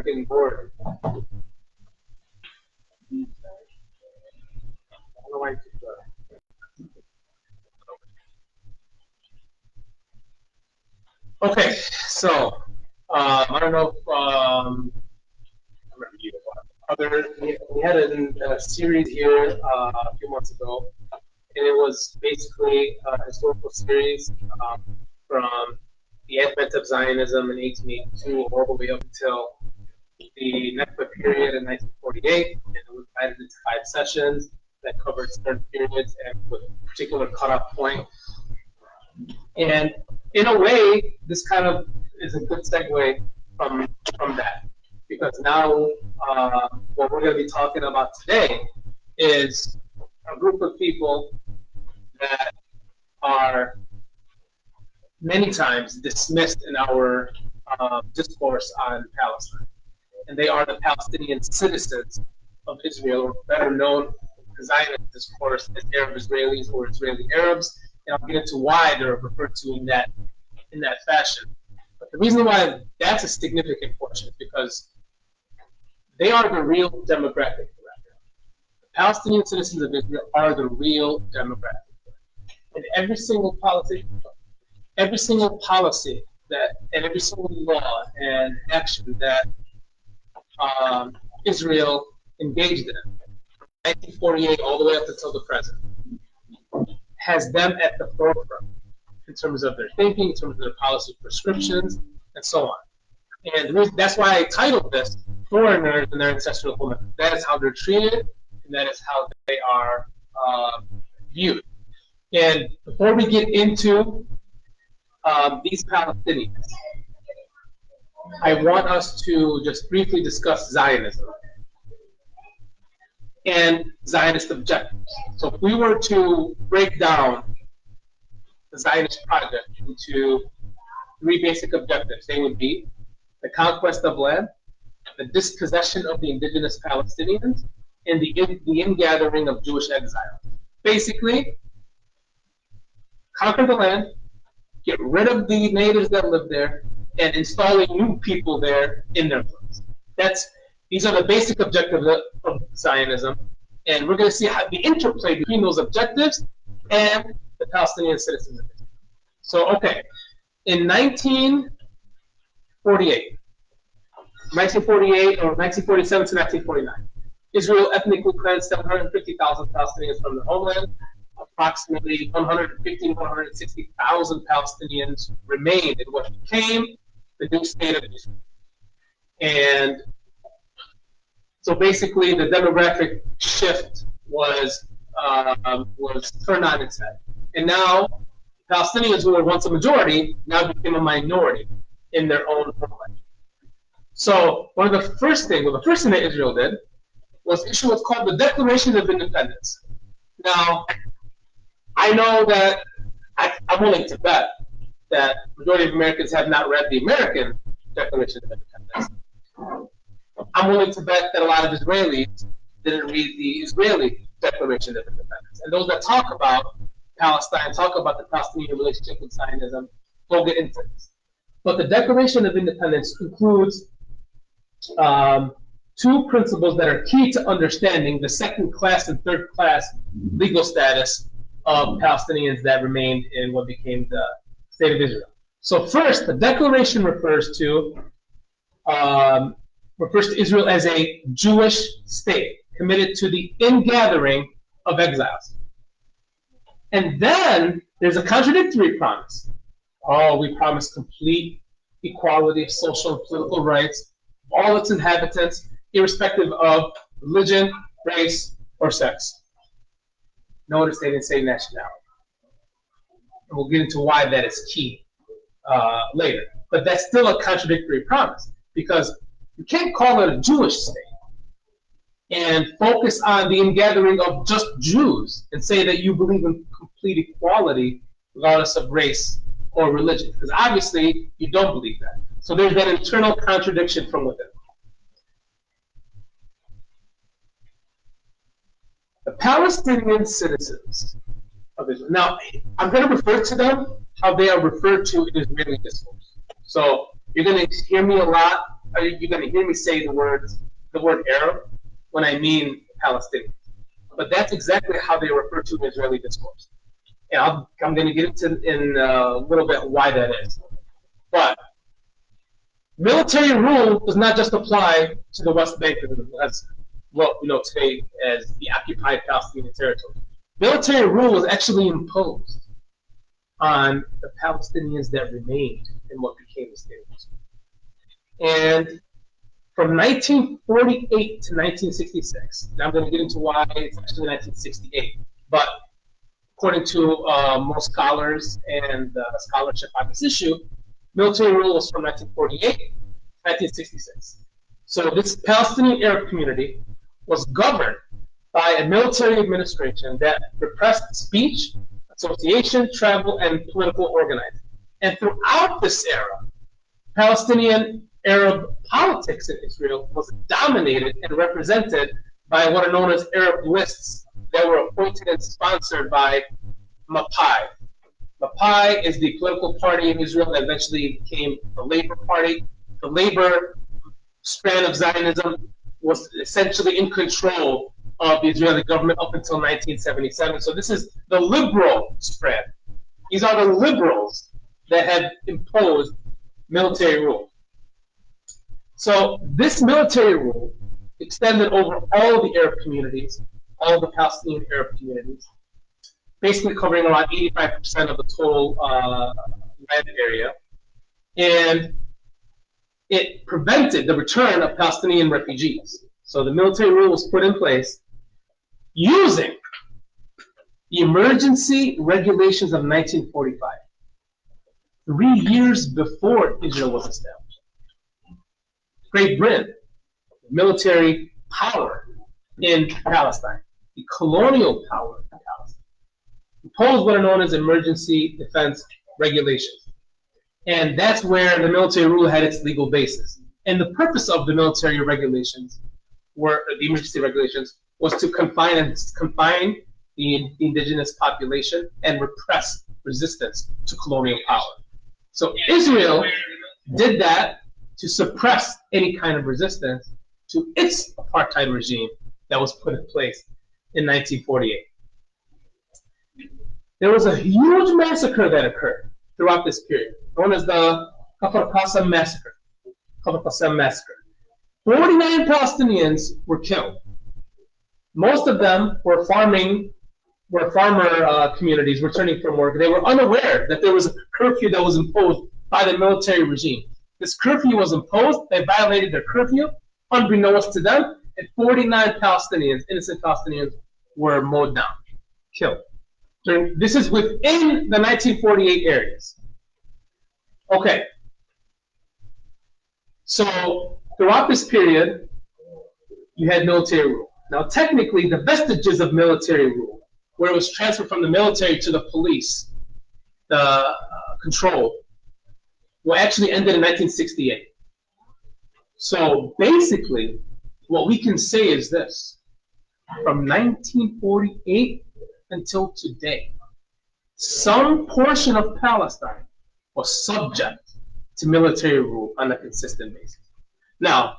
freaking board. I don't know why you keep that. Okay, so I don't know if I remember you. We had a series here a few months ago, and it was basically a historical series from the advent of Zionism in 1882 all the way up until the Nakba period in 1948, and it was divided into 5 sessions that covered certain periods and with a particular cutoff point. And in a way, this kind of is a good segue from that, because now what we're going to be talking about today is a group of people that are many times dismissed in our discourse on Palestine. And they are the Palestinian citizens of Israel, or better known in Zionist discourse as Arab Israelis or Israeli Arabs. And I'll get into why they're referred to in that fashion. But the reason why that's a significant portion is because they are the real demographic. The Palestinian citizens of Israel are the real demographic. And every single policy that, and every single law and action that Israel engaged in, from 1948 all the way up until the present, has them at the forefront in terms of their thinking, in terms of their policy prescriptions, and so on. And that's why I titled this "Foreigners and Their Ancestral Homeland." That is how they're treated, and that is how they are viewed. And before we get into these Palestinians, I want us to just briefly discuss Zionism and Zionist objectives. So if we were to break down the Zionist project into 3 basic objectives, they would be the conquest of land, the dispossession of the indigenous Palestinians, and the ingathering of Jewish exiles. Basically, conquer the land, get rid of the natives that live there, and installing new people there in their place. These are the basic objectives of Zionism, and we're going to see how the interplay between those objectives and the Palestinian citizens of Israel. So, okay, in 1948 or 1947 to 1949, Israel ethnically cleansed 750,000 Palestinians from their homeland. Approximately 150,000 to 160,000 Palestinians remained in what became the new state of Israel. And so basically the demographic shift was turned on its head. And now Palestinians, who were once a majority, now became a minority in their own homeland. So the first thing that Israel did was issue what's called the Declaration of Independence. Now, I know that I'm willing to bet that the majority of Americans have not read the American Declaration of Independence. I'm willing to bet that a lot of Israelis didn't read the Israeli Declaration of Independence. And those that talk about Palestine, talk about the Palestinian relationship with Zionism, will get into this. But the Declaration of Independence includes 2 principles that are key to understanding the second-class and third-class legal status of Palestinians that remained in what became the State of Israel. So first, the Declaration refers to Israel as a Jewish state committed to the ingathering of exiles. And then there's a contradictory promise. Oh, we promise complete equality of social and political rights of all its inhabitants, irrespective of religion, race, or sex. Notice they didn't say nationality. And we'll get into why that is key later. But that's still a contradictory promise, because you can't call it a Jewish state and focus on the ingathering of just Jews and say that you believe in complete equality regardless of race or religion, because obviously you don't believe that. So there's that internal contradiction from within. The Palestinian citizens of Israel. Now, I'm going to refer to them how they are referred to in Israeli discourse. So you're going to hear me a lot are you going to hear me say the word Arab when I mean Palestinian. But that's exactly how they refer to Israeli discourse. And I'm going to get into in a little bit why that is. But military rule does not just apply to the West Bank as what we know today as the occupied Palestinian territory. Military rule was actually imposed on the Palestinians that remained in what became the state of Israel. And from 1948 to 1966, now I'm going to get into why it's actually 1968, but according to most scholars and scholarship on this issue, military rule was from 1948 to 1966. So this Palestinian Arab community was governed by a military administration that repressed speech, association, travel, and political organizing. And throughout this era, Palestinian Arab politics in Israel was dominated and represented by what are known as Arab lists that were appointed and sponsored by Mapai. Mapai is the political party in Israel that eventually became the Labor Party. The Labor strand of Zionism was essentially in control of the Israeli government up until 1977. So this is the liberal strand. These are the liberals that have imposed military rule. So this military rule extended over all the Arab communities, all the Palestinian Arab communities, basically covering around 85% of the total land area. And it prevented the return of Palestinian refugees. So the military rule was put in place using the emergency regulations of 1945, 3 years before Israel was established. Great Britain, military power in Palestine, the colonial power in Palestine, imposed what are known as emergency defense regulations. And that's where the military rule had its legal basis. And the purpose of the military regulations, the emergency regulations, was to confine the indigenous population and repress resistance to colonial power. So Israel did that to suppress any kind of resistance to its apartheid regime that was put in place in 1948. There was a huge massacre that occurred throughout this period, known as the Kfar Qasim massacre. 49 Palestinians were killed. Most of them were farmer communities returning from work. They were unaware that there was a curfew that was imposed by the military regime. This curfew was imposed. They violated their curfew, unbeknownst to them, and 49 Palestinians, innocent Palestinians, were mowed down, killed. This is within the 1948 areas. Okay. So throughout this period, you had military rule. Now, technically, the vestiges of military rule, where it was transferred from the military to the police, the control, well, actually ended in 1968. So basically, what we can say is this. From 1948 until today, some portion of Palestine was subject to military rule on a consistent basis. Now,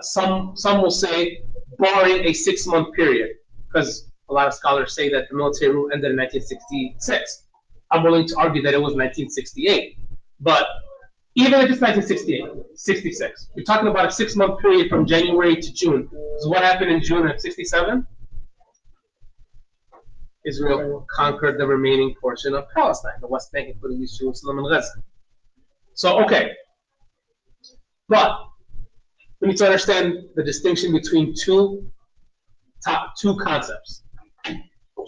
some will say, barring a 6-month period, because a lot of scholars say that the military rule ended in 1966. I'm willing to argue that it was 1968. But even if it's 1968, 66, you're talking about a 6-month period from January to June. So what happened in June of 67? Israel conquered the remaining portion of Palestine, the West Bank, including East Jerusalem and Gaza. So, okay. But we need to understand the distinction between two concepts: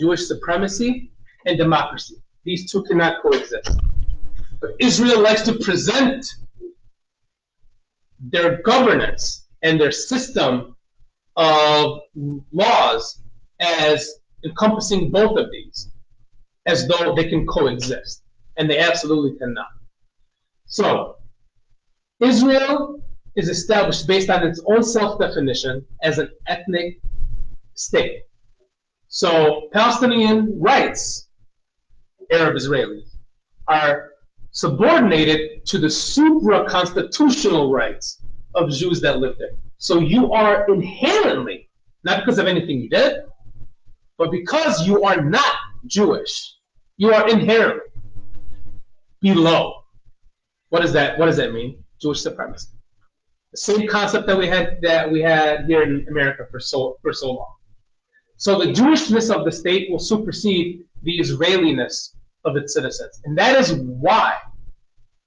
Jewish supremacy and democracy. These two cannot coexist. But Israel likes to present their governance and their system of laws as encompassing both of these, as though they can coexist. And they absolutely cannot. So, Israel is established based on its own self-definition as an ethnic state. So Palestinian rights, Arab Israelis, are subordinated to the supra-constitutional rights of Jews that live there. So you are inherently, not because of anything you did, but because you are not Jewish, you are inherently below. What does that mean? Jewish supremacy. The same concept that we had here in America for so long. So the Jewishness of the state will supersede the Israeliness of its citizens, and that is why,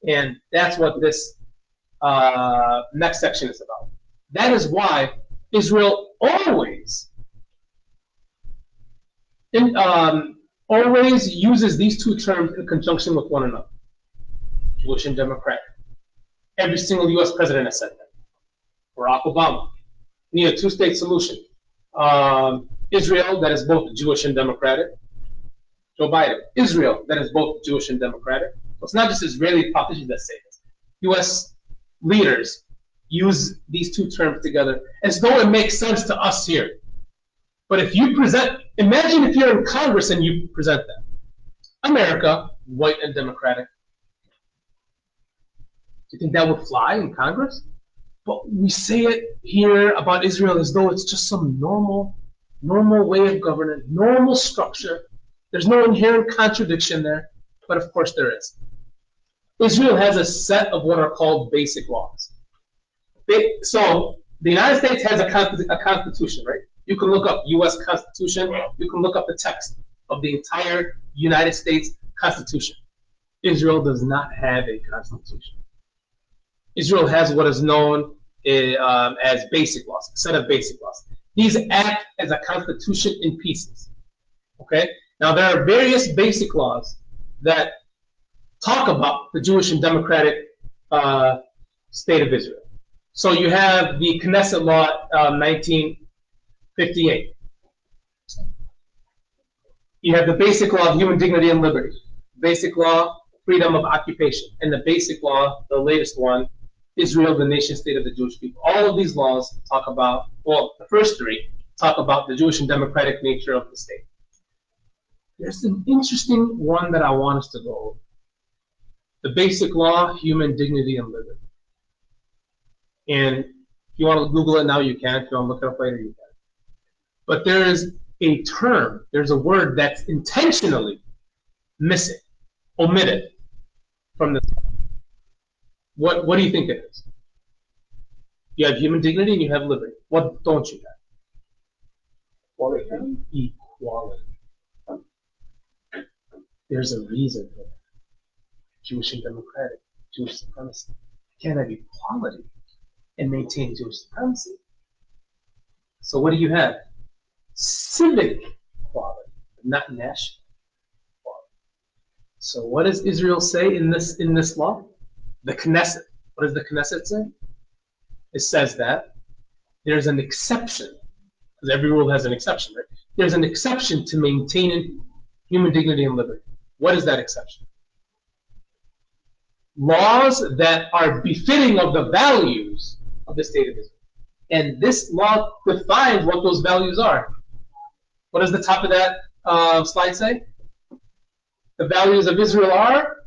and that's what this next section is about. That is why Israel always uses these two terms in conjunction with one another, Jewish and democratic. Every single U.S. president has said that. Barack Obama. We need a two-state solution. Israel, that is both Jewish and democratic. Joe Biden. Israel, that is both Jewish and democratic. So it's not just Israeli politicians that say this. U.S. leaders use these two terms together as though it makes sense to us here. But if you imagine if you're in Congress and you present that. America, white and democratic. Do you think that would fly in Congress? But we say it here about Israel as though it's just some normal way of governing, normal structure. There's no inherent contradiction there, but of course there is. Israel has a set of what are called basic laws. So the United States has a constitution, right? You can look up U.S. Constitution. You can look up the text of the entire United States Constitution. Israel does not have a constitution. Israel has what is known as basic laws, a set of basic laws. These act as a constitution in pieces. Okay? Now, there are various basic laws that talk about the Jewish and democratic state of Israel. So you have the Knesset Law 1958. You have the Basic Law of Human Dignity and Liberty, Basic Law, Freedom of Occupation, and the Basic Law, the latest one, Israel, the nation state of the Jewish people. All of these laws talk about, well, the first three talk about the Jewish and democratic nature of the state. There's an interesting one that I want us to go over. The Basic Law, Human Dignity and Liberty. And if you want to Google it now, you can. If you want to look it up later, you can. But there is a term, there's a word that's intentionally missing, omitted from this. What do you think it is? You have human dignity and you have liberty. What don't you have? Equality. There's a reason for that. Jewish and democratic, Jewish supremacy. You can't have equality and maintain Jewish supremacy. So what do you have? Civic equality, not national equality. So what does Israel say in this law? The Knesset. What does the Knesset say? It says that there's an exception, because every rule has an exception, right? There's an exception to maintaining human dignity and liberty. What is that exception? Laws that are befitting of the values of the state of Israel. And this law defines what those values are. What does the top of that slide say? The values of Israel are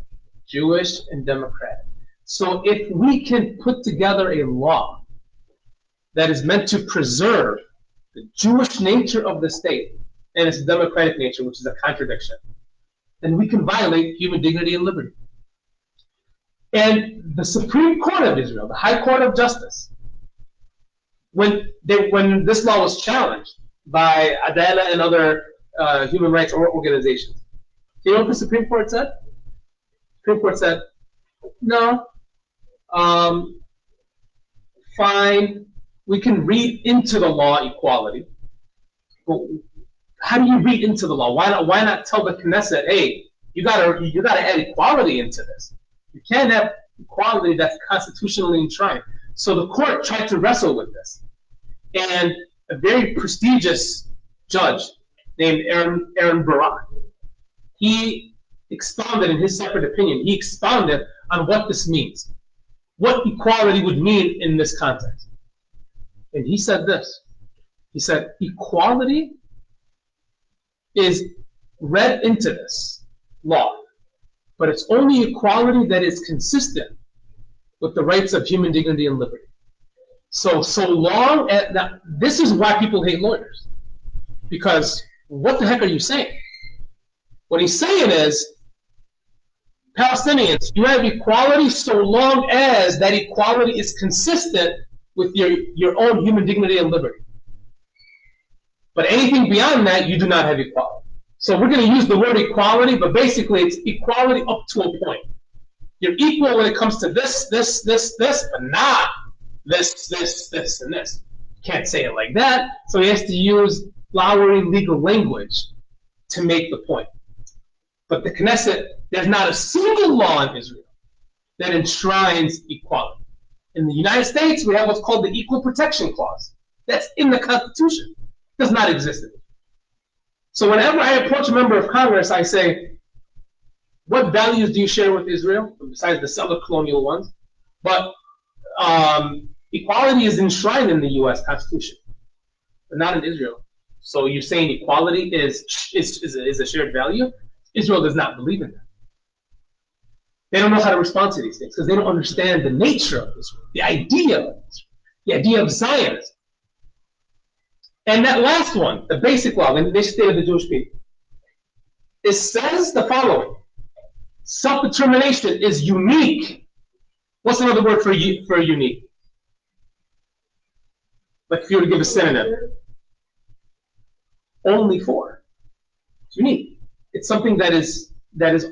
Jewish and democratic. So if we can put together a law that is meant to preserve the Jewish nature of the state and its democratic nature, which is a contradiction, then we can violate human dignity and liberty. And the Supreme Court of Israel, the High Court of Justice, when this law was challenged by Adala and other human rights organizations, do you know what the Supreme Court said? The Supreme Court said, no, fine, we can read into the law equality, but how do you read into the law? Why not tell the Knesset, hey, you gotta add equality into this. You can't have equality that's constitutionally enshrined. So the court tried to wrestle with this. And a very prestigious judge named Aaron Barak, he expounded in his separate opinion, he expounded on what this means, what equality would mean in this context. And he said this. He said, equality is read into this law, but it's only equality that is consistent with the rights of human dignity and liberty. So long as this is why people hate lawyers, because what the heck are you saying? What he's saying is, Palestinians, you have equality so long as that equality is consistent with your own human dignity and liberty. But anything beyond that, you do not have equality. So we're going to use the word equality, but basically it's equality up to a point. You're equal when it comes to this, but not this, and this. Can't say it like that. So he has to use flowery legal language to make the point. But the Knesset, there's not a single law in Israel that enshrines equality. In the United States, we have what's called the Equal Protection Clause. That's in the Constitution. It does not exist in it. So whenever I approach a member of Congress, I say, what values do you share with Israel, besides the settler colonial ones? But equality is enshrined in the U.S. Constitution, but not in Israel. So you're saying equality is a shared value? Israel does not believe in that. They don't know how to respond to these things because they don't understand the nature of Israel, the idea of Israel, the idea of Zionism. And that last one, the basic law, the nation state of the Jewish people, it says the following: self-determination is unique. What's another word for unique? Like if you were to give a synonym. Only for. It's unique. It's something that is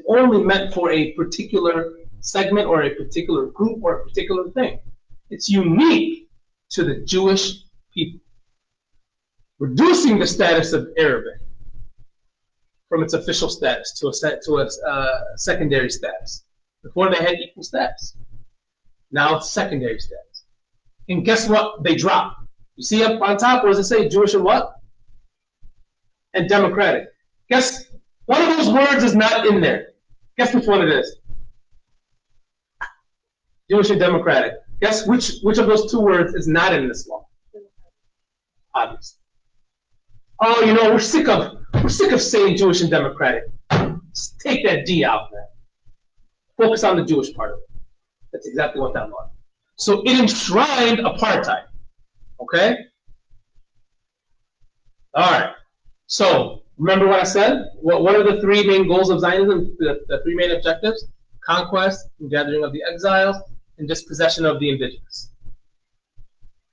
only meant for a particular segment or a particular group or a particular thing. It's unique to the Jewish people. Reducing the status of Arabic from its official status to a secondary status. Before they had equal status. Now it's secondary status. And guess what? They dropped. You see up on top, what does it say? Jewish and what? And democratic. Guess one of those words is not in there. Guess which one it is? Jewish and democratic. Guess which of those two words is not in this law? Obviously. Oh, you know, we're sick of saying Jewish and democratic. Just take that D out, man. Focus on the Jewish part of it. That's exactly what that law is. So it enshrined apartheid. Okay? All right. So remember what I said? What are the three main goals of Zionism? The three main objectives? Conquest, and gathering of the exiles, and dispossession of the indigenous.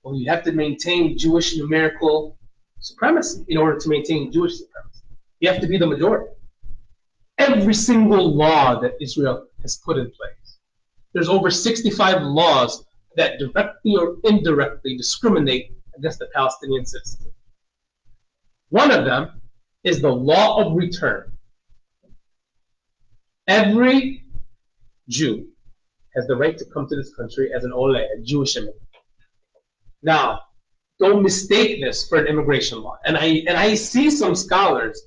Well, you have to maintain Jewish numerical supremacy in order to maintain Jewish supremacy. You have to be the majority. Every single law that Israel has put in place, there's over 65 laws that directly or indirectly discriminate against the Palestinian citizens. One of them is the law of return. Every Jew has the right to come to this country as an Ole, a Jewish immigrant. Now, don't mistake this for an immigration law. And I see some scholars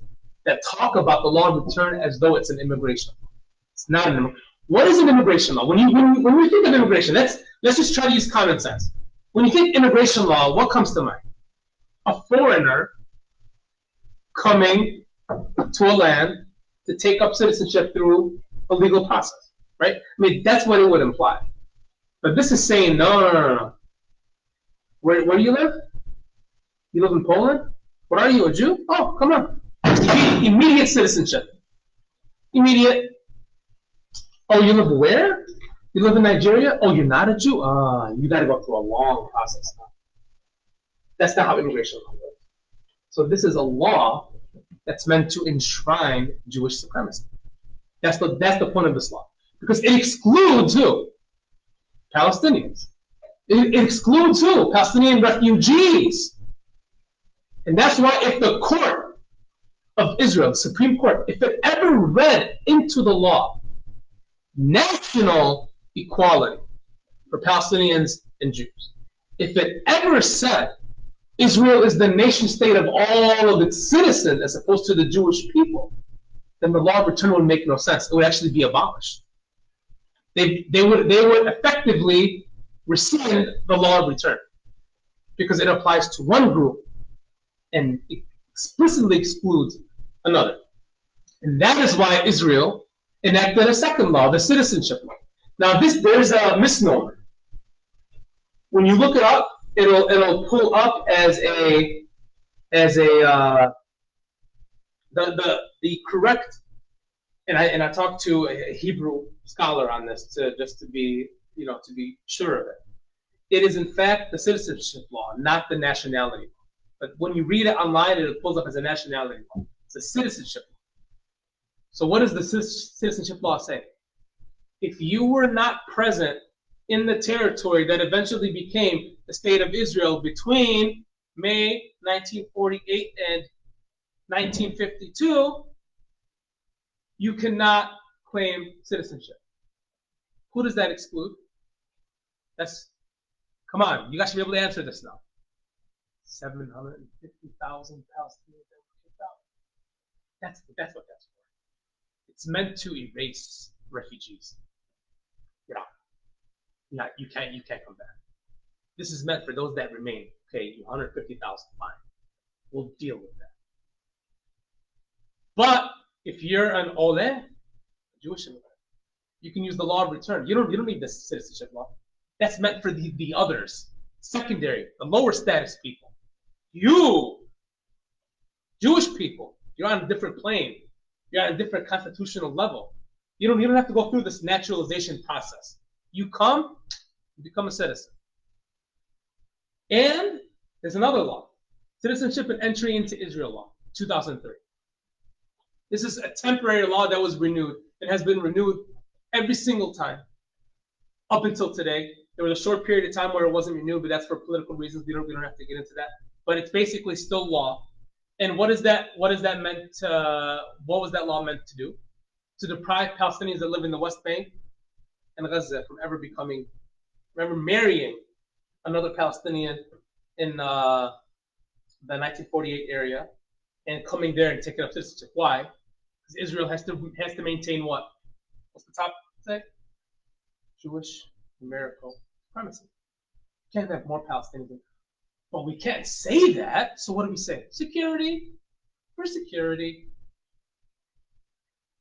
that talk about the law of return as though it's an immigration law. It's not an immigration. What is an immigration law? When we think of immigration, let's just try to use common sense. When you think immigration law, what comes to mind? A foreigner coming to a land to take up citizenship through a legal process, right? I mean, that's what it would imply. But this is saying, no. Where do you live? You live in Poland? What are you, a Jew? Oh, come on. Immediate citizenship. Immediate. Oh, you live where? You live in Nigeria? Oh, you're not a Jew? You got to go through a long process. That's not how immigration law works. So this is a law that's meant to enshrine Jewish supremacy. That's the point of this law. Because it excludes who? Palestinians. It excludes who? Palestinian refugees. And that's why if the court of Israel, the Supreme Court, if it ever read into the law national equality for Palestinians and Jews, if it ever said Israel is the nation state of all of its citizens as opposed to the Jewish people, then the law of return would make no sense. It would actually be abolished. They would effectively rescind the law of return because it applies to one group and explicitly excludes another. And that is why Israel enacted a second law, the citizenship law. Now, there's a misnomer. When you look it up, it'll pull up as the correct. And I talked to a Hebrew scholar on this to be sure of it. It is in fact the citizenship law, not the nationality law. But when you read it online, it pulls up as a nationality law. It's a citizenship law. So what does the citizenship law say? If you were not present in the territory that eventually became the state of Israel between May 1948 and 1952, you cannot claim citizenship. Who does that exclude? Come on, you guys should be able to answer this now. 750,000 Palestinians. That's what that's for. It's meant to erase refugees. You can't come back. This is meant for those that remain. Okay, 150,000, fine. We'll deal with that. But if you're an Ole, a Jewish immigrant, you can use the law of return. You don't need the citizenship law. That's meant for the others, secondary, the lower status people. You, Jewish people, you're on a different plane. You're on a different constitutional level. You don't have to go through this naturalization process. You come, you become a citizen. And there's another law, Citizenship and Entry into Israel Law, 2003. This is a temporary law that was renewed. It has been renewed every single time up until today. There was a short period of time where it wasn't renewed, but that's for political reasons. We don't have to get into that. But it's basically still law. And what is that meant to, what was that law meant to do? To deprive Palestinians that live in the West Bank and Gaza from ever marrying another Palestinian in the 1948 area and coming there and taking up citizenship. Why? Because Israel has to maintain what? What's the top say? Jewish numerical supremacy. Can't have more Palestinians. But we can't say that. So what do we say? Security for security.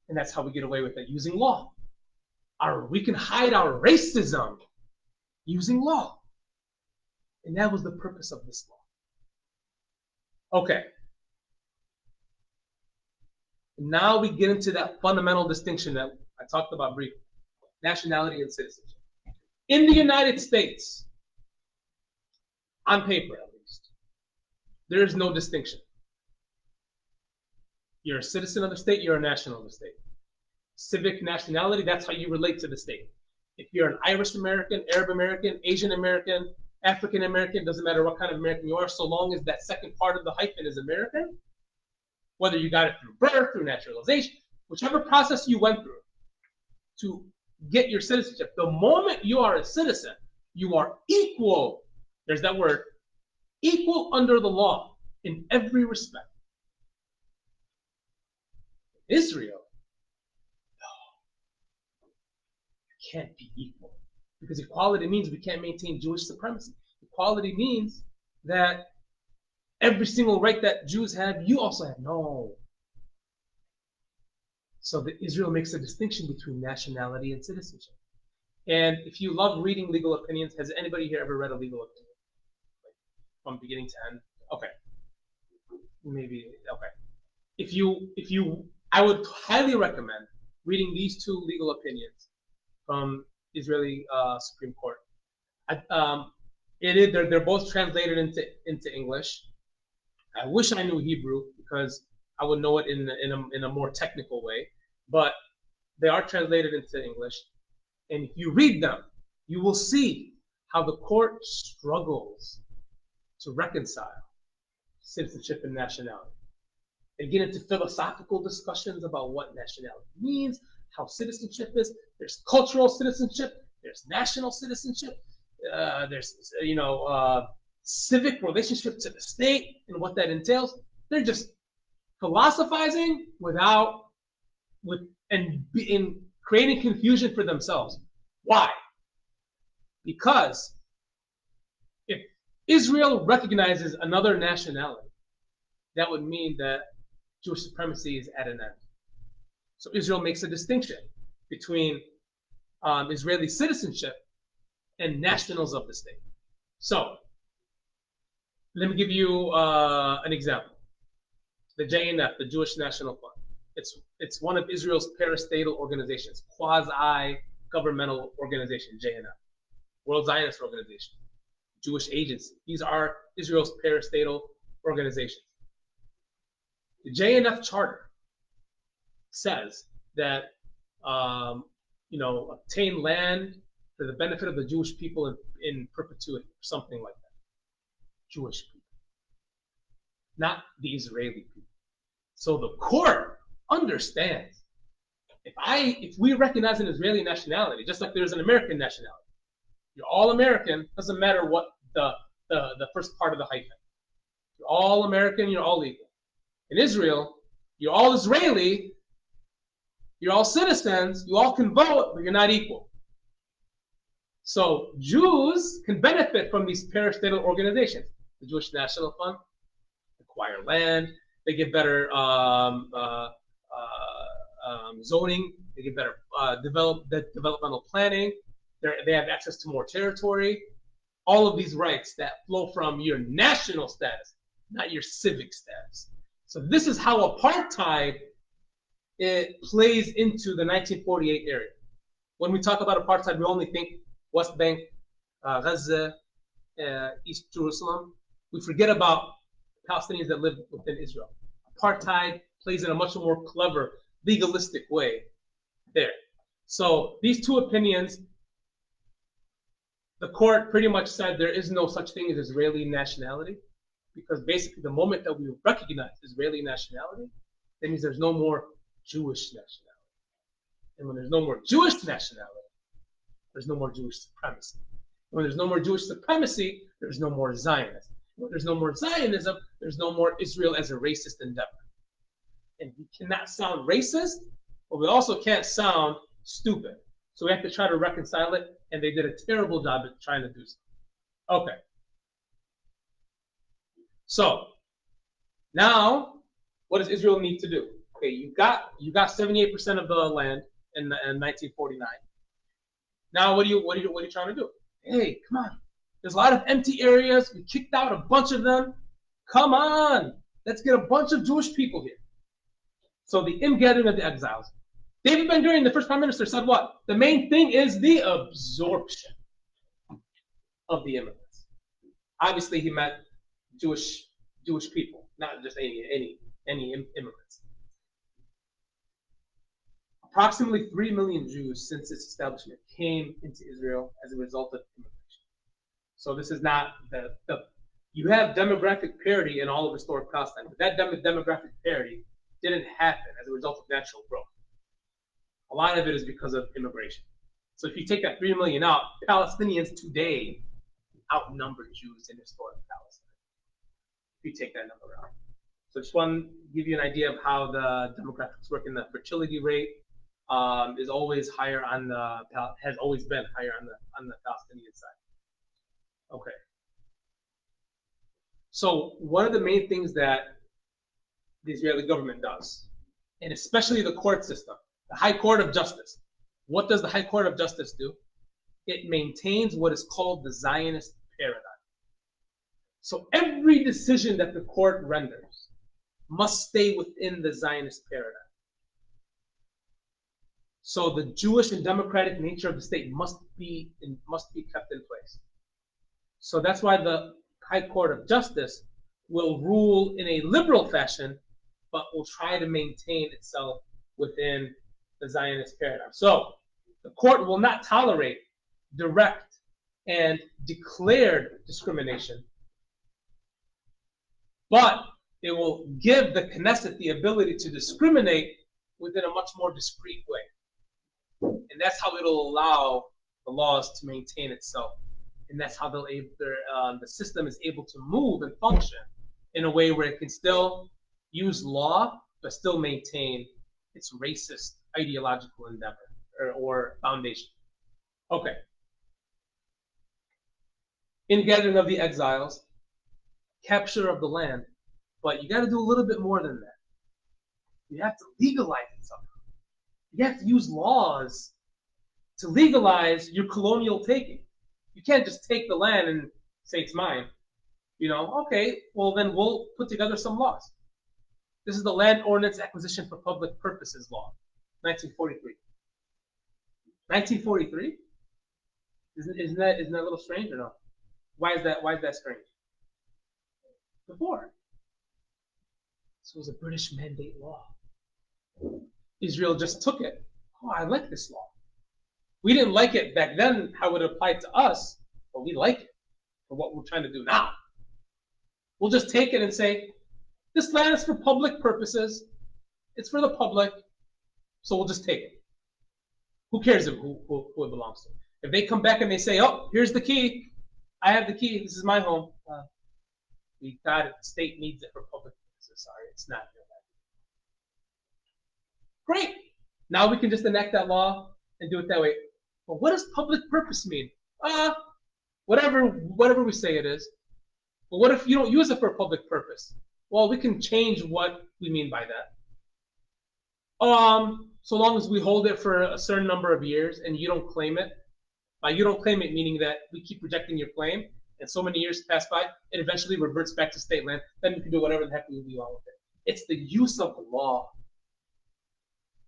And that's how we get away with it, using law. We can hide our racism using law. And that was the purpose of this law. Okay. Now we get into that fundamental distinction that I talked about briefly. Nationality and citizenship. In the United States, on paper at least, there is no distinction. You're a citizen of the state, you're a national of the state. Civic nationality, that's how you relate to the state. If you're an Irish American, Arab American, Asian American, African American, doesn't matter what kind of American you are, so long as that second part of the hyphen is American, whether you got it through birth, through naturalization, whichever process you went through to get your citizenship, the moment you are a citizen, you are equal, there's that word, equal under the law in every respect. Israel, can't be equal. Because equality means we can't maintain Jewish supremacy. Equality means that every single right that Jews have, you also have. No. So Israel makes a distinction between nationality and citizenship. And if you love reading legal opinions, has anybody here ever read a legal opinion? Like, from beginning to end? Okay. Maybe, okay. I would highly recommend reading these two legal opinions from Israeli Supreme Court. They're both translated into English. I wish I knew Hebrew because I would know it in a more technical way, but they are translated into English. And if you read them, you will see how the court struggles to reconcile citizenship and nationality. They get into philosophical discussions about what nationality means, how citizenship is. There's cultural citizenship. There's national citizenship. There's civic relationship to the state and what that entails. They're just philosophizing in creating confusion for themselves. Why? Because if Israel recognizes another nationality, that would mean that Jewish supremacy is at an end. So Israel makes a distinction between Israeli citizenship and nationals of the state. So let me give you an example. The JNF, the Jewish National Fund. It's one of Israel's parastatal organizations, quasi-governmental organization, JNF, World Zionist Organization, Jewish Agency. These are Israel's parastatal organizations. The JNF charter says that obtain land for the benefit of the Jewish people in perpetuity, or something like that. Jewish people, not the Israeli people. So the court understands if we recognize an Israeli nationality, just like there's an American nationality, you're all American, doesn't matter what the first part of the hyphen. You're all American, you're all equal. In Israel, you're all Israeli, you're all citizens, you all can vote, but you're not equal. So Jews can benefit from these parastatal organizations. The Jewish National Fund, acquire land, they get better zoning, they get better developmental planning, they have access to more territory. All of these rights that flow from your national status, not your civic status. So this is how apartheid it plays into the 1948 area. When we talk about apartheid, we only think West Bank, Gaza, East Jerusalem. We forget about Palestinians that live within Israel. Apartheid plays in a much more clever, legalistic way there. So these two opinions, the court pretty much said there is no such thing as Israeli nationality, because basically the moment that we recognize Israeli nationality, that means there's no more Jewish nationality. And when there's no more Jewish nationality, there's no more Jewish supremacy. When there's no more Jewish supremacy, there's no more Zionism. When there's no more Zionism, there's no more Israel as a racist endeavor. And we cannot sound racist, but we also can't sound stupid. So we have to try to reconcile it, and they did a terrible job at trying to do so. Okay. So now, what does Israel need to do? Okay, you got 78% of the land in 1949. Now, what are you trying to do? Hey, come on. There's a lot of empty areas. We kicked out a bunch of them. Come on, let's get a bunch of Jewish people here. So the ingathering of the exiles. David Ben Gurion, the first prime minister, said what? The main thing is the absorption of the immigrants. Obviously, he meant Jewish people, not just any immigrants. Approximately 3 million Jews since its establishment came into Israel as a result of immigration. So this is not you have demographic parity in all of historic Palestine, but that demographic parity didn't happen as a result of natural growth. A lot of it is because of immigration. So if you take that 3 million out, Palestinians today outnumber Jews in historic Palestine. If you take that number out. So I just want to give you an idea of how the demographics work. And the fertility rate is always higher has always been higher on the Palestinian side. Okay. So one of the main things that the Israeli government does, and especially the court system, the High Court of Justice. What does the High Court of Justice do? It maintains what is called the Zionist paradigm. So every decision that the court renders must stay within the Zionist paradigm. So the Jewish and democratic nature of the state must be kept in place. So that's why the High Court of Justice will rule in a liberal fashion, but will try to maintain itself within the Zionist paradigm. So the court will not tolerate direct and declared discrimination, but it will give the Knesset the ability to discriminate within a much more discreet way. And that's how it'll allow the laws to maintain itself. And that's how the system is able to move and function in a way where it can still use law, but still maintain its racist ideological endeavor or foundation. Okay. Ingathering of the exiles, capture of the land, but you got to do a little bit more than that. You have to legalize it somehow. You have to use laws to legalize your colonial taking. You can't just take the land and say it's mine. Okay, well then we'll put together some laws. This is the Land Ordinance Acquisition for Public Purposes Law, 1943. 1943? Isn't that a little strange or no? Why is that strange? Before. This was a British mandate law. Israel just took it. Oh, I like this law. We didn't like it back then, how it applied to us, but we like it for what we're trying to do now. We'll just take it and say, this land is for public purposes. It's for the public, so we'll just take it. Who cares who it belongs to? If they come back and they say, oh, here's the key. I have the key. This is my home. We got it. The state needs it for public purposes. Sorry, it's not your land. Great. Now we can just enact that law and do it that way. But what does public purpose mean? Whatever we say it is. But what if you don't use it for a public purpose? Well, we can change what we mean by that. So long as we hold it for a certain number of years and you don't claim it. By you don't claim it, meaning that we keep rejecting your claim, and so many years pass by, it eventually reverts back to state land. Then we can do whatever the heck we want with it. It's the use of the law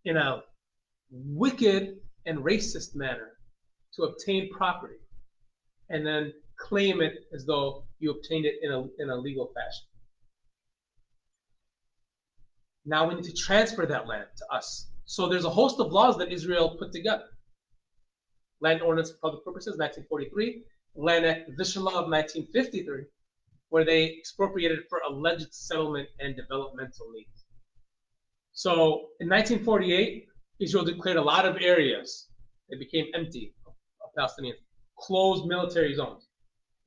in a wicked and racist manner to obtain property, and then claim it as though you obtained it in a legal fashion. Now we need to transfer that land to us. So there's a host of laws that Israel put together. Land Ordinance for Public Purposes, 1943. Land Acquisition Law of 1953, where they expropriated for alleged settlement and developmental needs. So in 1948, Israel declared a lot of areas that became empty of Palestinians, closed military zones.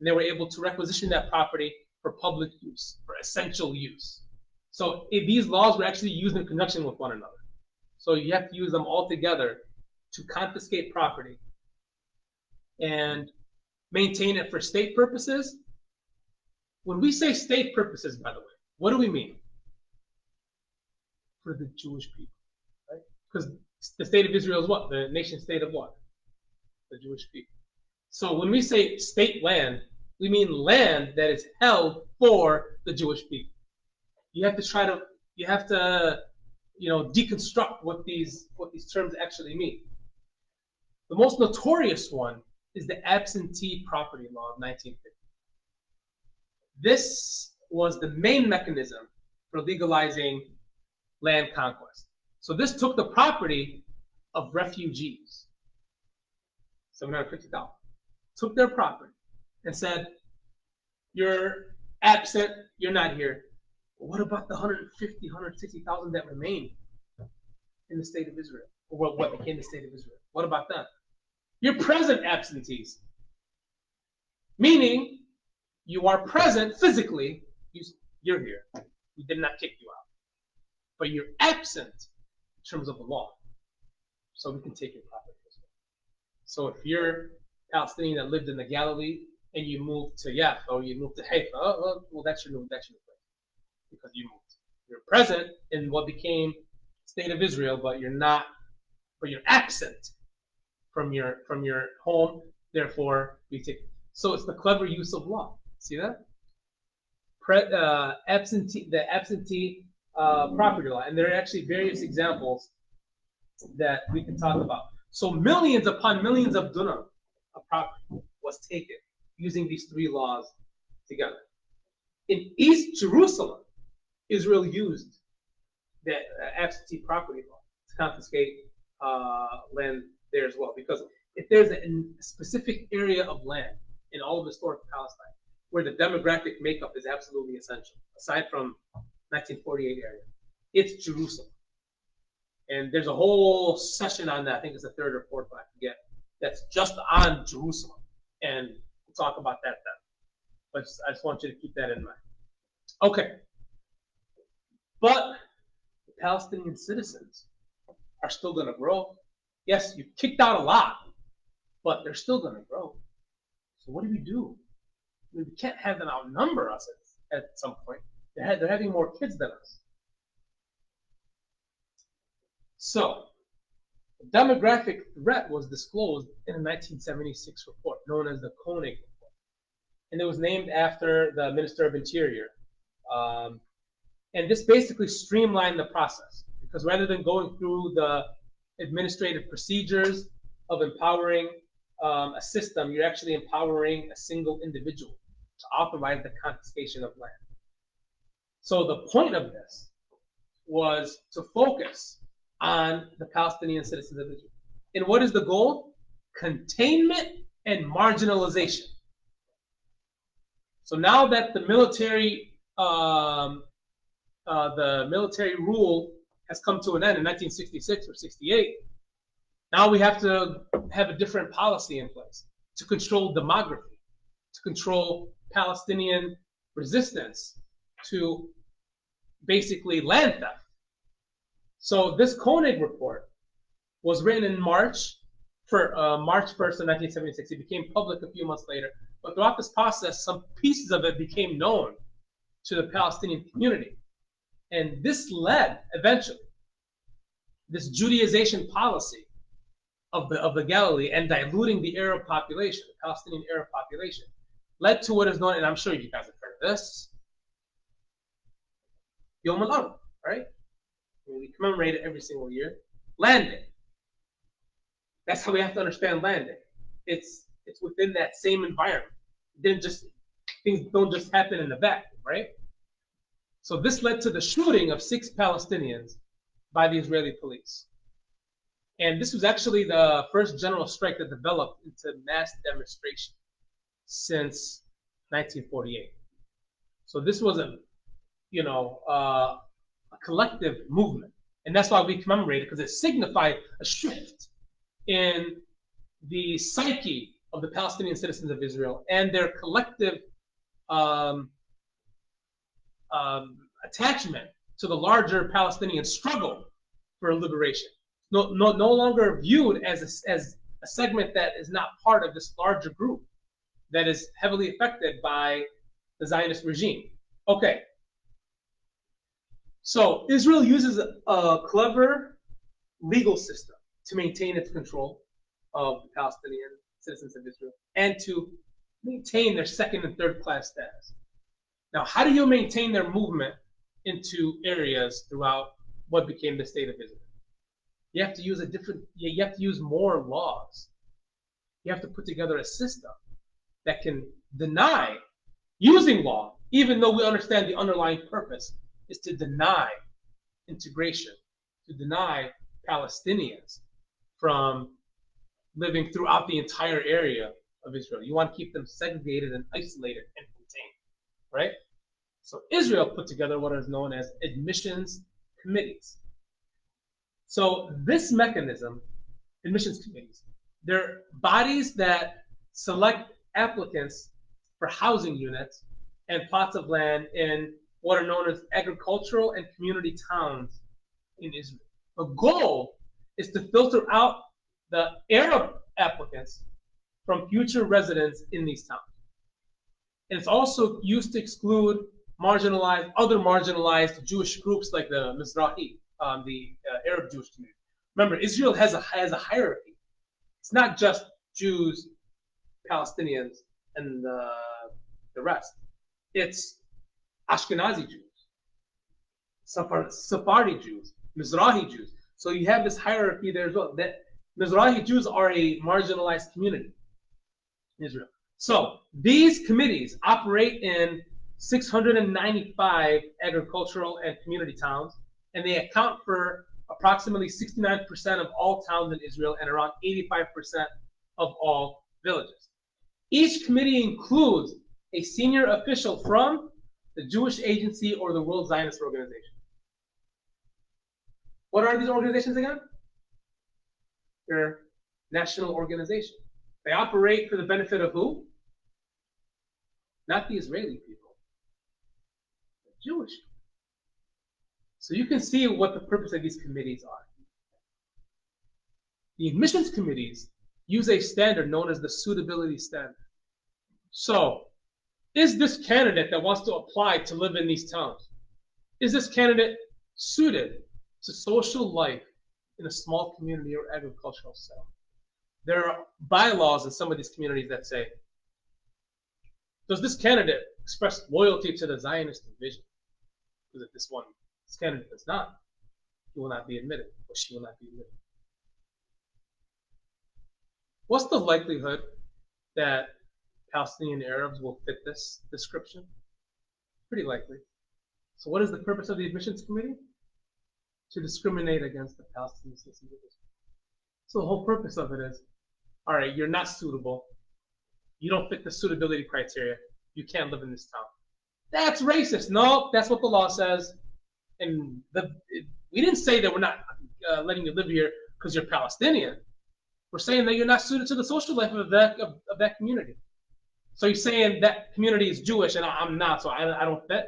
And they were able to requisition that property for public use, for essential use. So these laws were actually used in conjunction with one another. So you have to use them all together to confiscate property and maintain it for state purposes. When we say state purposes, by the way, what do we mean? For the Jewish people, right? Because the state of Israel is what? The nation state of what? The Jewish people. So when we say state land, we mean land that is held for the Jewish people. You have to deconstruct what these terms actually mean. The most notorious one is the Absentee Property Law of 1950. This was the main mechanism for legalizing land conquest. So this took the property of refugees, 750,000, took their property and said, you're absent, you're not here. But what about the 150, 160,000 that remained in the state of Israel, or what became the state of Israel? What about them? You're present absentees, meaning you are present physically, you're here. We did not kick you out. But you're absent in terms of the law. So we can take your property as well. So if you're Palestinian that lived in the Galilee and you moved to Yafa or you moved to Haifa, well, that's your new place. Because you moved. You're present in what became state of Israel, but you're absent from your home. Therefore, we take. So it's the clever use of law. See that? The absentee property law, and there are actually various examples that we can talk about. So millions upon millions of dunam of property was taken using these three laws together. In East Jerusalem, Israel used the absentee property law to confiscate land there as well. Because if there's a specific area of land in all of historic Palestine where the demographic makeup is absolutely essential, aside from 1948 area, it's Jerusalem. And there's a whole session on that. I think it's the third or fourth, I forget. That's just on Jerusalem. And we'll talk about that then. But I just want you to keep that in mind. Okay. But the Palestinian citizens are still going to grow. Yes, you kicked out a lot, but they're still going to grow. So what do we do? We can't have them outnumber us at some point. They're having more kids than us. So The demographic threat was disclosed in a 1976 report known as the Koenig report, and it was named after the Minister of Interior. And this basically streamlined the process because rather than going through the administrative procedures of empowering a system, you're actually empowering a single individual to authorize the confiscation of land. So the point of this was to focus on the Palestinian citizens of Israel. And what is the goal? Containment and marginalization. So now that the military rule has come to an end in 1966 or 68, now we have to have a different policy in place to control demography, to control Palestinian resistance to basically land theft. So this Koenig report was written in March 1st of 1976. It became public a few months later. But throughout this process, some pieces of it became known to the Palestinian community. And this led, eventually, this Judaization policy of the Galilee and diluting the Arab population, the Palestinian Arab population, led to what is known, and I'm sure you guys have heard of this, Yom al-Ard, right? We commemorate it every single year. Land Day. That's how we have to understand Land Day. It's within that same environment. Things don't just happen in the vacuum, right? So this led to the shooting of 6 Palestinians by the Israeli police. And this was actually the first general strike that developed into mass demonstration since 1948. So this was a collective movement. And that's why we commemorate it, because it signified a shift in the psyche of the Palestinian citizens of Israel and their collective attachment to the larger Palestinian struggle for liberation. No longer viewed as a segment that is not part of this larger group that is heavily affected by the Zionist regime. Okay. So Israel uses a clever legal system to maintain its control of the Palestinian citizens of Israel and to maintain their second and third class status. Now, how do you maintain their movement into areas throughout what became the state of Israel? You have to use more laws. You have to put together a system that can deny using law, even though we understand the underlying purpose is to deny integration, to deny Palestinians from living throughout the entire area of Israel. You want to keep them segregated and isolated and contained, right? So Israel put together what is known as admissions committees. So this mechanism, admissions committees, they're bodies that select applicants for housing units and plots of land in what are known as agricultural and community towns in Israel. The goal is to filter out the Arab applicants from future residents in these towns. And it's also used to exclude other marginalized Jewish groups like the Mizrahi, the Arab Jewish community. Remember, Israel has a hierarchy. It's not just Jews, Palestinians, and the rest. It's Ashkenazi Jews, Sephardi Jews, Mizrahi Jews. So you have this hierarchy there as well. That Mizrahi Jews are a marginalized community in Israel. So these committees operate in 695 agricultural and community towns, and they account for approximately 69% of all towns in Israel and around 85% of all villages. Each committee includes a senior official from the Jewish Agency or the World Zionist Organization. What are these organizations again? They're national organizations. They operate for the benefit of who? Not the Israeli people, the Jewish people. So you can see what the purpose of these committees are. The admissions committees use a standard known as the suitability standard. So, is this candidate that wants to apply to live in these towns, is this candidate suited to social life in a small community or agricultural settlement. There are bylaws in some of these communities that say, does this candidate express loyalty to the Zionist vision? Because if this candidate does not, he will not be admitted, or she will not be admitted. What's the likelihood that Palestinian Arabs will fit this description? Pretty likely. So what is the purpose of the admissions committee? To discriminate against the Palestinian citizens. So the whole purpose of it is, all right, you're not suitable. You don't fit the suitability criteria. You can't live in this town. That's racist. No, that's what the law says. And we didn't say that we're not letting you live here because you're Palestinian. We're saying that you're not suited to the social life of that community. So you're saying that community is Jewish and I'm not, so I don't fit?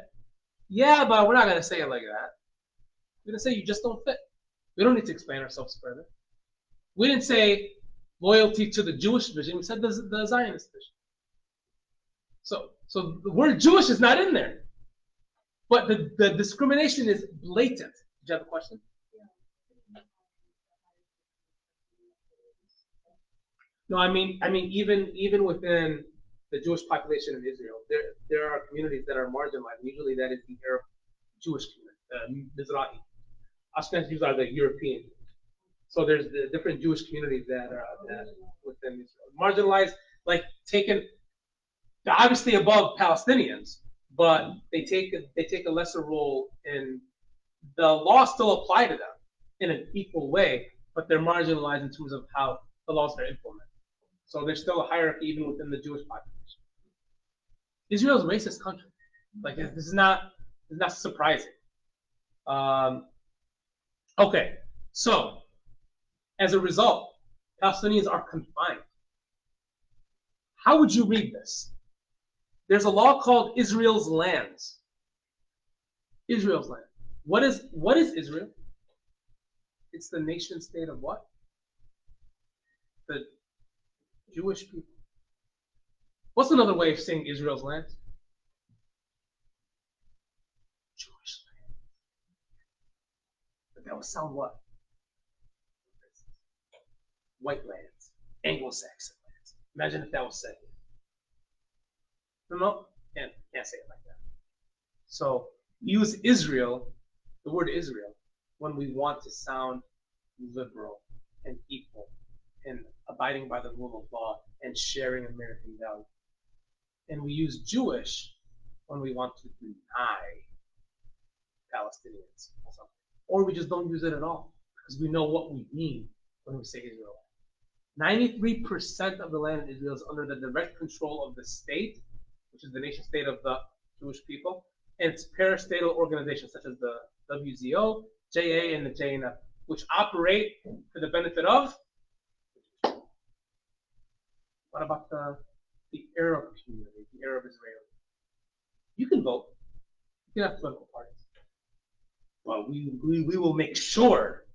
Yeah, but we're not going to say it like that. We're going to say you just don't fit. We don't need to explain ourselves further. We didn't say loyalty to the Jewish vision. We said the Zionist vision. So the word Jewish is not in there. But the discrimination is blatant. Did you have a question? No, I mean even within the Jewish population in Israel, there are communities that are marginalized. Usually that is the Arab Jewish community, Mizrahi. Ashkenazi Jews are the European. So there's the different Jewish communities that are within Israel. Marginalized, like taken, they're obviously above Palestinians, but they take a lesser role in the laws still apply to them in an equal way, but they're marginalized in terms of how the laws are implemented. So there's still a hierarchy even within the Jewish population. Israel's a racist country. Like this is not surprising. Okay, so as a result, Palestinians are confined. How would you read this? There's a law called Israel's lands. Israel's land. What is Israel? It's the nation state of what? The Jewish people. What's another way of saying Israel's land? Jewish land. But that would sound what? White lands, Anglo-Saxon lands. Imagine if that was said. No, can't say it like that. So we use Israel, the word Israel, when we want to sound liberal and equal and abiding by the rule of law and sharing American values. And we use Jewish when we want to deny Palestinians or something. Or we just don't use it at all because we know what we mean when we say Israel. 93% of the land in Israel is under the direct control of the state, which is the nation state of the Jewish people, and its parastatal organizations such as the WZO, JA, and the JNF, which operate for the benefit of. What about the Arab community, the Arab Israeli? You can vote. You can have political parties. But we will make sure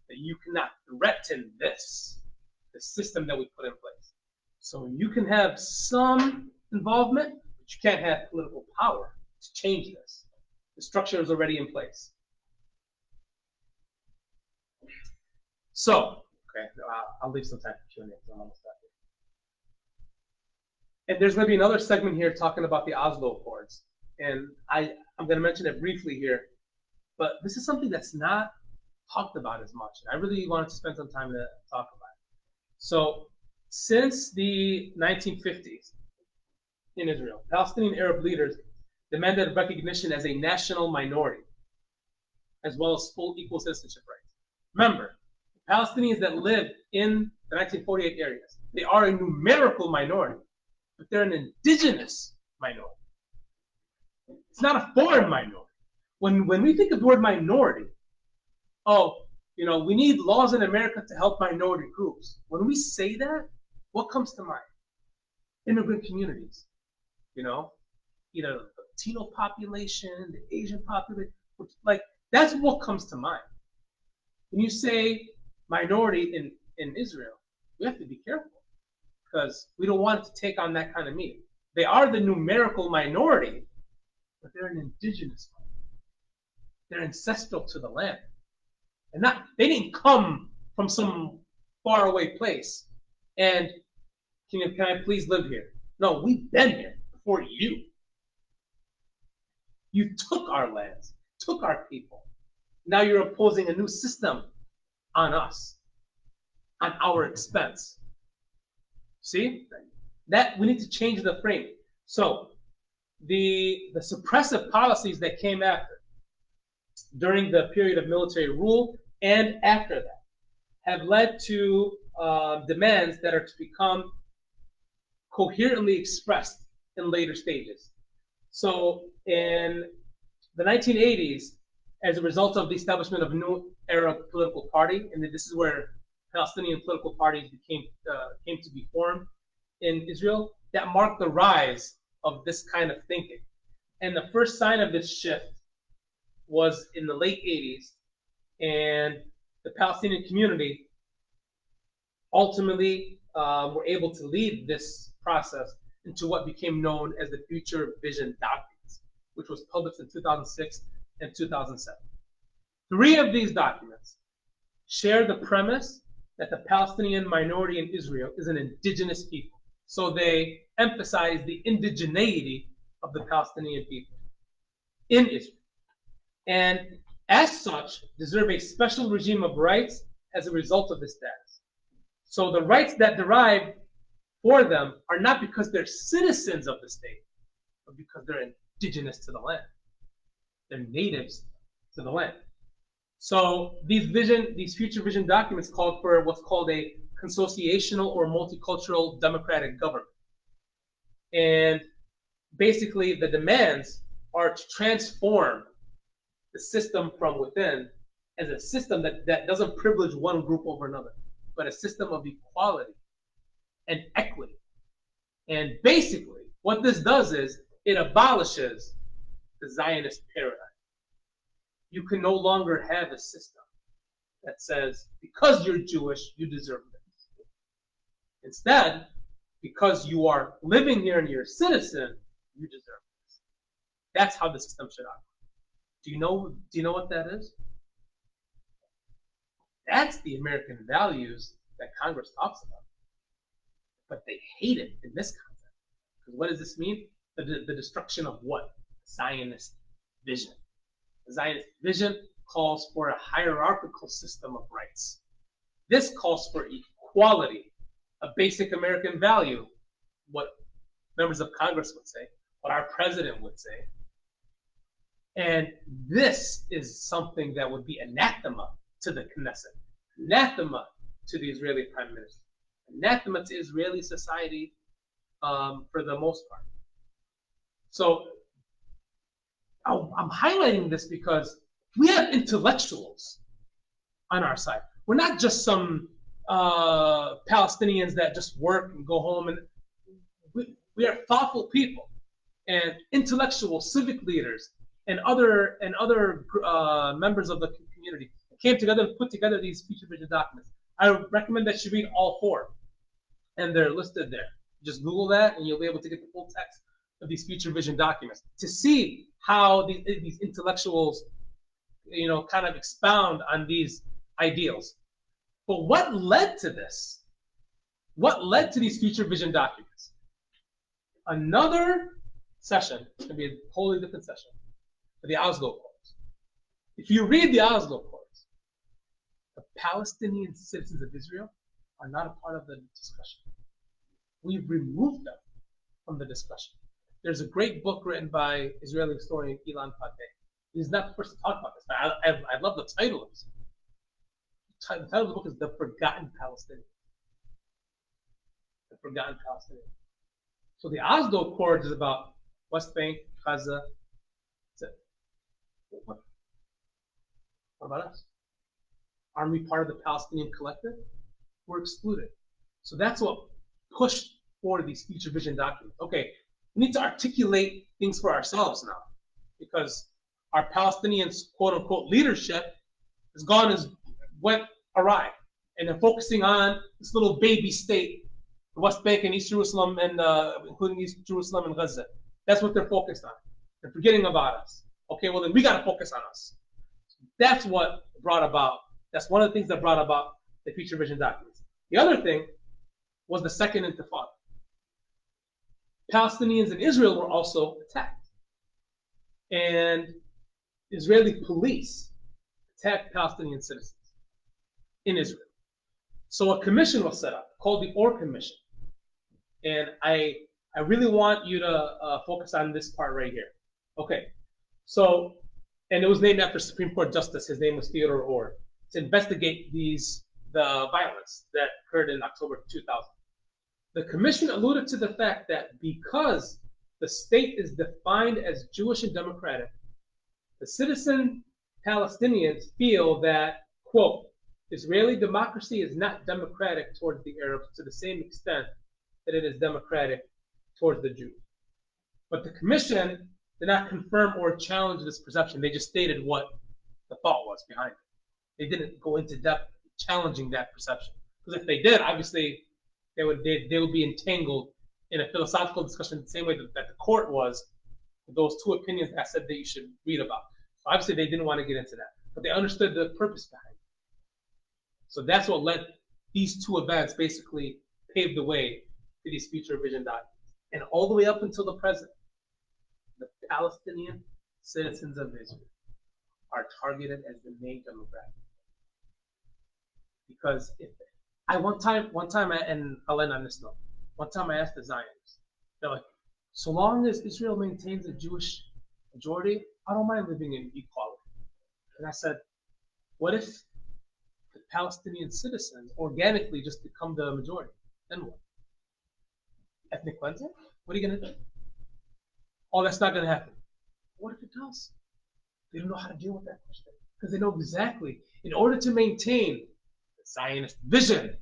that you cannot threaten the system that we put in place. So you can have some involvement, but you can't have political power to change this. The structure is already in place. So, okay, I'll leave some time for Q&A. I'm almost done. And there's going to be another segment here talking about the Oslo Accords. And I'm going to mention it briefly here. But this is something that's not talked about as much. And I really wanted to spend some time to talk about it. So since the 1950s in Israel, Palestinian Arab leaders demanded recognition as a national minority, as well as full equal citizenship rights. Remember, Palestinians that live in the 1948 areas, they are a numerical minority, but they're an indigenous minority. It's not a foreign minority. When we think of the word minority, we need laws in America to help minority groups. When we say that, what comes to mind? Immigrant communities, either the Latino population, the Asian population, that's what comes to mind. When you say minority in Israel, we have to be careful because we don't want it to take on that kind of meaning. They are the numerical minority, but they're an indigenous minority. They're ancestral to the land. And they didn't come from some faraway place. And can I please live here? No, we've been here before you. You took our lands, took our people. Now you're imposing a new system on us, on our expense. See? That we need to change the frame. So the suppressive policies that came after, during the period of military rule and after that, have led to demands that are to become coherently expressed in later stages. So in the 1980s, as a result of the establishment of a new era political party, and this is where Palestinian political parties came to be formed in Israel, that marked the rise of this kind of thinking. And the first sign of this shift was in the late 80s, and the Palestinian community ultimately were able to lead this process into what became known as the Future Vision Documents, which was published in 2006 and 2007. 3 of these documents share the premise that the Palestinian minority in Israel is an indigenous people. So they emphasize the indigeneity of the Palestinian people in Israel, and as such deserve a special regime of rights as a result of this status. So the rights that derive for them are not because they're citizens of the state, but because they're indigenous to the land. They're natives to the land. So these future vision documents called for what's called a consociational or multicultural democratic government. And basically the demands are to transform the system from within as a system that doesn't privilege one group over another, but a system of equality and equity. And basically what this does is it abolishes the Zionist paradigm. You can no longer have a system that says, because you're Jewish, you deserve this. Instead, because you are living here and you're a citizen, you deserve this. That's how the system should operate. Do you know what that is? That's the American values that Congress talks about. But they hate it in this context. Because what does this mean? The destruction of what? Zionist vision. The Zionist vision calls for a hierarchical system of rights. This calls for equality, a basic American value, what members of Congress would say, what our president would say. And this is something that would be anathema to the Knesset, anathema to the Israeli Prime Minister, anathema to Israeli society for the most part. So I'm highlighting this because we have intellectuals on our side. We're not just some Palestinians that just work and go home, and we are thoughtful people and intellectual civic leaders and other members of the community came together and put together these future vision documents. I recommend that you read all 4, and they're listed there. Just Google that, and you'll be able to get the full text of these future vision documents to see how these intellectuals, kind of expound on these ideals. But what led to this? What led to these future vision documents? Another session, it's going to be a totally different session, for the Oslo Accords. If you read the Oslo Accords, the Palestinian citizens of Israel are not a part of the discussion. We've removed them from the discussion. There's a great book written by Israeli historian Ilan Pateh. He's not the first to talk about this, but I love the title of this. The title of the book is The Forgotten Palestinians. The Forgotten Palestinians. So the Oslo Accords is about West Bank, Gaza. That's it. What about us? Aren't we part of the Palestinian collective? We're excluded. So that's what pushed for these future vision documents. Okay, we need to articulate things for ourselves now, because our Palestinian quote unquote leadership went awry, and they're focusing on this little baby state, the West Bank and East Jerusalem, and including East Jerusalem and Gaza. That's what they're focused on. They're forgetting about us. Okay, well then we got to focus on us. That's what brought about That's one of the things that brought about the future vision documents. The other thing was the Second Intifada. Palestinians in Israel were also attacked. And Israeli police attacked Palestinian citizens in Israel. So a commission was set up called the Orr Commission. And I really want you to focus on this part right here. Okay, so, and it was named after Supreme Court Justice. His name was Theodore Orr, to investigate the violence that occurred in October 2000. The commission alluded to the fact that because the state is defined as Jewish and democratic, the citizen Palestinians feel that, quote, Israeli democracy is not democratic towards the Arabs to the same extent that it is democratic towards the Jews. But the commission did not confirm or challenge this perception. They just stated what the thought was behind it. They didn't go into depth challenging that perception. Because if they did, obviously, they would be entangled in a philosophical discussion the same way that the court was with those two opinions that I said that you should read about. So obviously, they didn't want to get into that. But they understood the purpose behind it. So that's what led these two events basically paved the way to these future vision documents. And all the way up until the present, the Palestinian citizens of Israel are targeted as the main demographic. Because if one time, and I'll end on this note. One time I asked the Zionists, they're like, so long as Israel maintains a Jewish majority, I don't mind living in equality. And I said, what if the Palestinian citizens organically just become the majority? Then what? Ethnic cleansing? What are you going to do? Oh, that's not going to happen. What if it does? They don't know how to deal with that question. Because they know exactly, in order to maintain the Zionist vision,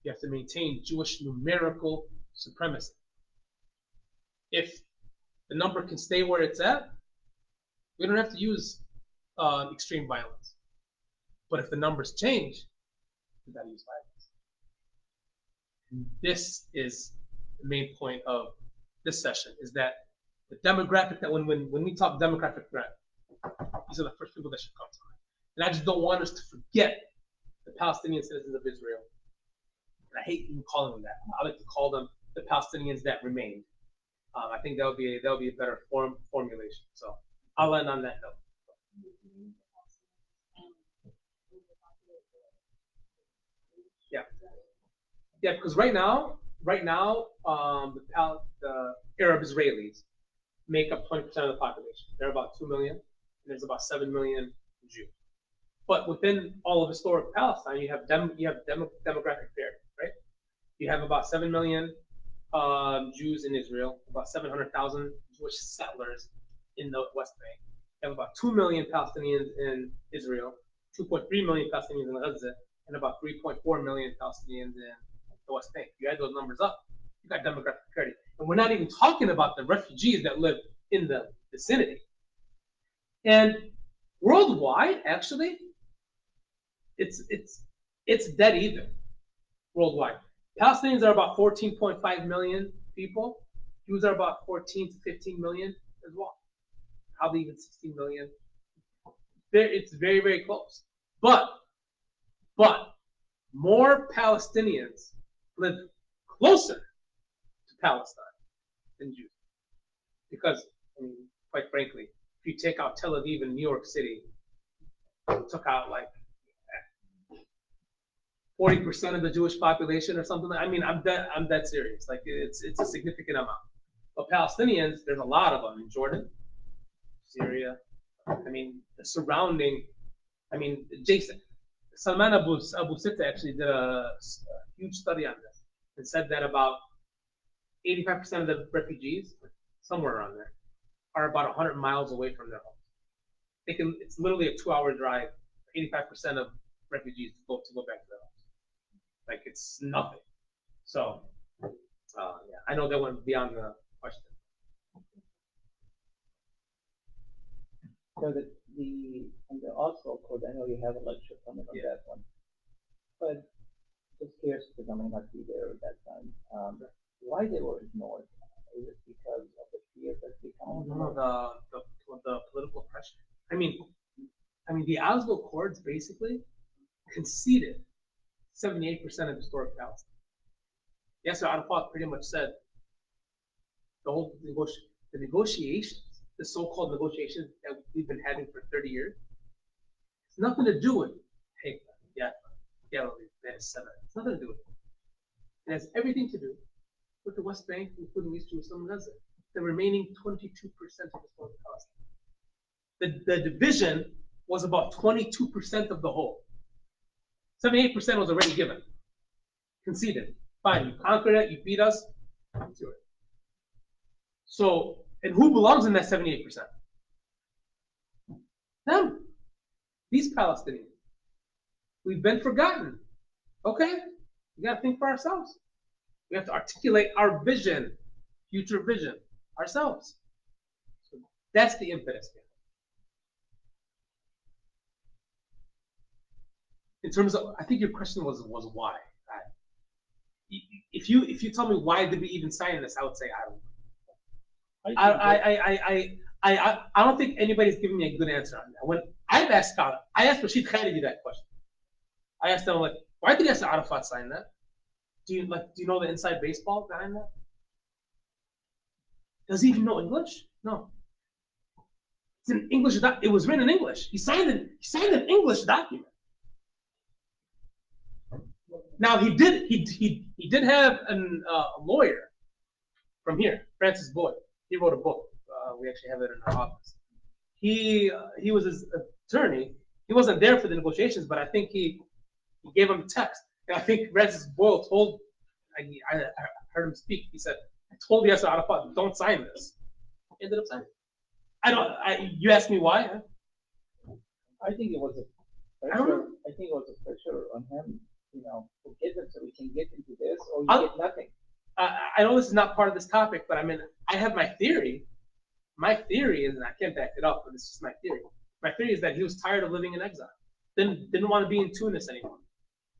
you have to maintain Jewish numerical supremacy. If the number can stay where it's at, we don't have to use extreme violence. But if the numbers change, we got to use violence. And this is the main point of this session, is that the demographic that when we talk demographic threat, these are the first people that should come to mind. And I just don't want us to forget the Palestinian citizens of Israel. And I hate even calling them that. I like to call them the Palestinians that remained. I think that would be a better formulation. So I'll end on that note. Yeah, because right now, the Arab Israelis make up 20% of the population. They're about 2 million, and there's about 7 million Jews. But within all of historic Palestine, you have demographic parity, right? You have about 7 million Jews in Israel, about 700,000 Jewish settlers in the West Bank. You have about 2 million Palestinians in Israel, 2.3 million Palestinians in Gaza, and about 3.4 million Palestinians in the West Bank. You add those numbers up, you got demographic parity. And we're not even talking about the refugees that live in the vicinity. And worldwide, actually, it's dead even worldwide. Palestinians are about 14.5 million people. Jews are about 14 to 15 million as well. Probably even 16 million. It's very, very close. But more Palestinians live closer to Palestine than Jews. Because, I mean, quite frankly, if you take out Tel Aviv and New York City, you took out like 40% of the Jewish population or something. I mean, I'm that serious. Like it's a significant amount. But Palestinians, there's a lot of them in Jordan, Syria. I mean, the surrounding. I mean, Jason Salman Abu Sitta actually did a huge study on this and said that about 85% of the refugees, somewhere around there, are about 100 miles away from their homes. It's literally a 2-hour drive. 85% of refugees to go back to their homes. Like it's nothing. So, yeah, I know that went beyond the question. So and the Oslo Code, I know you have a lecture coming on that one, but just curious because I may not be there at that time. Why they were ignored? Is it because of the fear that they come? No, the political pressure. I mean, the Oslo Accords basically conceded 78% of historic Palestine. Yasser Arafat pretty much said the negotiations, the so-called negotiations that we've been having for 30 years, it's nothing to do with hey, Galilee, it's nothing to do with it. It has everything to do with the West Bank, including East Jerusalem and Gaza, the remaining 22% of historic Palestine. The division was about 22% of the whole. 78% was already given, conceded. Fine, you conquered it, you beat us, it's yours. So, and who belongs in that 78%? Them. These Palestinians. We've been forgotten. Okay, we got to think for ourselves. We have to articulate our vision, future vision, ourselves. So that's the impetus. In terms of, I think your question was why. If you tell me why did we even sign this, I would say I don't know. I don't think anybody's giving me a good answer on that. When I've asked scholars, I asked Rashid Khalidi that question. I asked them, like, why did Yasser Arafat sign that? Do you know the inside baseball behind that? Does he even know English? No. It's an English. It was written in English. He signed an English document. Now he did have a lawyer from here, Francis Boyd. He wrote a book. We actually have it in our office. He was his attorney. He wasn't there for the negotiations, but I think he gave him text. And I think Francis Boyd told. I heard him speak. He said, "I told Yasser Arafat, don't sign this." He ended up signing. You asked me why? Huh? I think it was a pressure. I think it was a pressure on him. To get them so we can get into this, or you get nothing. I know this is not part of this topic, but I mean, I have my theory. My theory is, and I can't back it up, but it's just my theory. My theory is that he was tired of living in exile. Didn't want to be in Tunis anymore.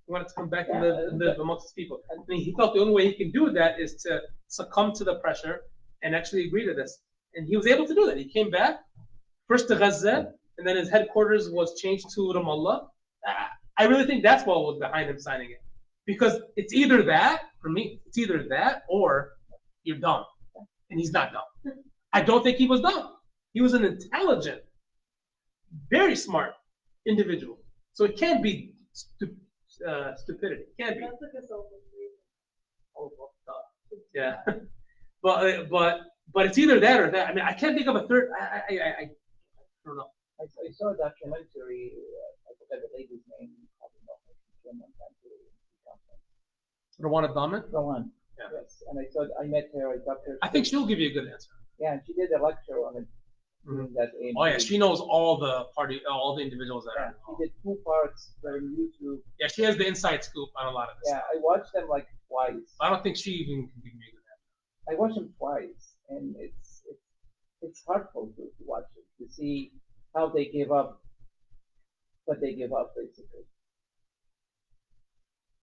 He wanted to come back and live amongst his people. And he felt the only way he can do that is to succumb to the pressure and actually agree to this. And he was able to do that. He came back, first to Gaza, and then his headquarters was changed to Ramallah. I really think that's what was behind him signing it. Because it's either that, for me, it's either that or you're dumb. And he's not dumb. I don't think he was dumb. He was an intelligent, very smart individual. So it can't be stupidity. It can't be. Yeah. But it's either that or that. I mean, I can't think of a third. I don't know. I saw a documentary. I forgot the lady's name. Rwanda Daman? Rwanda. Yeah. Yes. And I met her. I talked to her. I think she'll give you a good answer. Yeah, and she did a lecture on it. That oh yeah, she knows all the individuals that are involved. She did 2 parts. They're on YouTube. Yeah, she has the inside scoop on a lot of this. Yeah, I watched them like twice. I don't think she even can give me a good answer. I watched them twice, and it's hurtful to watch it, to see how they give up what they give up, basically.